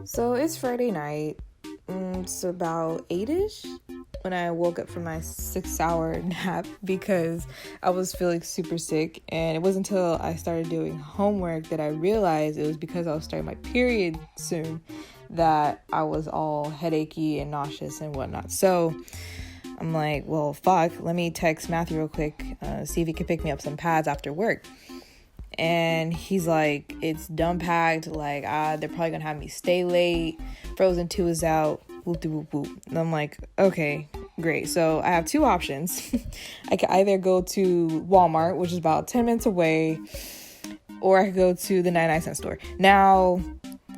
So it's Friday night. It's about 8ish when I woke up from my 6-hour nap because I was feeling super sick. And it wasn't until I started doing homework that I realized it was because I was starting my period soon that I was all headachy and nauseous and whatnot. So I'm like, well, fuck, let me text Matthew real quick, see if he can pick me up some pads after work. And he's like, it's dumb packed, like, they're probably gonna have me stay late, Frozen 2 is out, whoop de whoop whoop. And I'm like, okay, great. So I have two options. I could either go to Walmart, which is about 10 minutes away, or I could go to the 99-cent store. Now,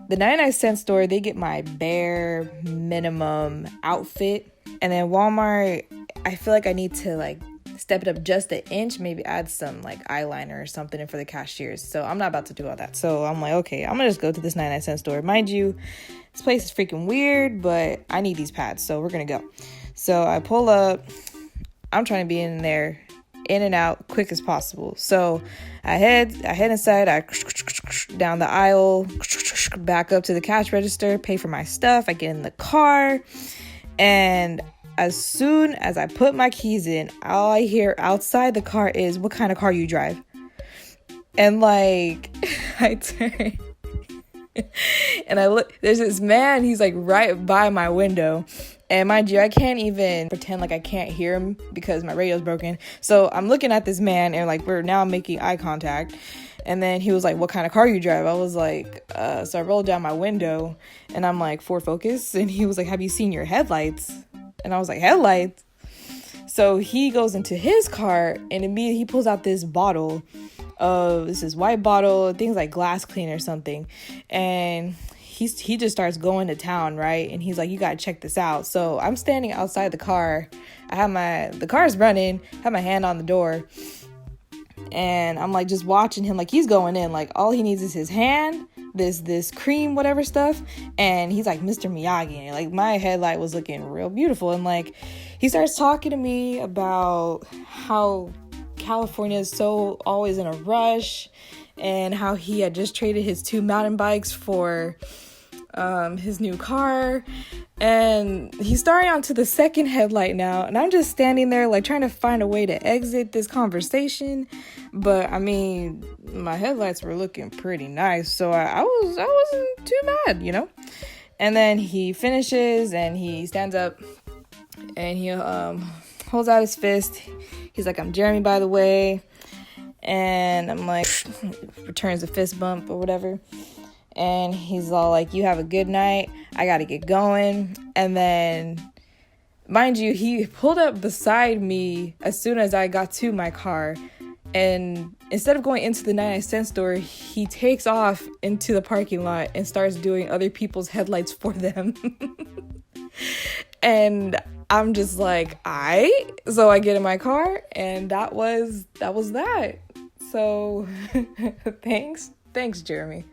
the 99-cent store, they get my bare minimum outfit, and then Walmart, I feel like I need to step it up just an inch, maybe add some eyeliner or something for the cashiers. So I'm not about to do all that. So I'm like, okay, I'm gonna just go to this 99-cent store. Mind you, this place is freaking weird, but I need these pads, so we're gonna go. So I pull up. I'm trying to be in there, in and out, quick as possible. So I head inside. I down the aisle, back up to the cash register, pay for my stuff. I get in the car, and as soon as I put my keys in, all I hear outside the car is, "What kind of car you drive?" And I turn and I look, there's this man, he's right by my window. And mind you, I can't even pretend like I can't hear him because my radio's broken. So I'm looking at this man and we're now making eye contact. And then he was like, "What kind of car you drive?" I was like, so I rolled down my window and I'm like, "Ford Focus." And he was like, "Have you seen your headlights?" And I was like, "Headlights?" So he goes into his car and immediately he pulls out this bottle of this white bottle, things like glass cleaner or something. And he just starts going to town, right? And he's like, "You gotta check this out." So I'm standing outside the car. I have the car's running, have my hand on the door. And I'm just watching him, he's going in, all he needs is his hand, this cream, whatever stuff. And he's like Mr. Miyagi. And my headlight was looking real beautiful. And he starts talking to me about how California is so always in a rush and how he had just traded his 2 mountain bikes for his new car. And he's starting on to the second headlight now, and I'm just standing there trying to find a way to exit this conversation. But I mean, my headlights were looking pretty nice, so I wasn't too mad, And then he finishes and he stands up and he holds out his fist. He's like, "I'm Jeremy, by the way." And I'm like, returns a fist bump or whatever. And he's all like, "You have a good night. I got to get going." And then, mind you, he pulled up beside me as soon as I got to my car. And instead of going into the 99-cent store, he takes off into the parking lot and starts doing other people's headlights for them. And I'm just like, aight. So I get in my car, and that was that. So thanks, Jeremy.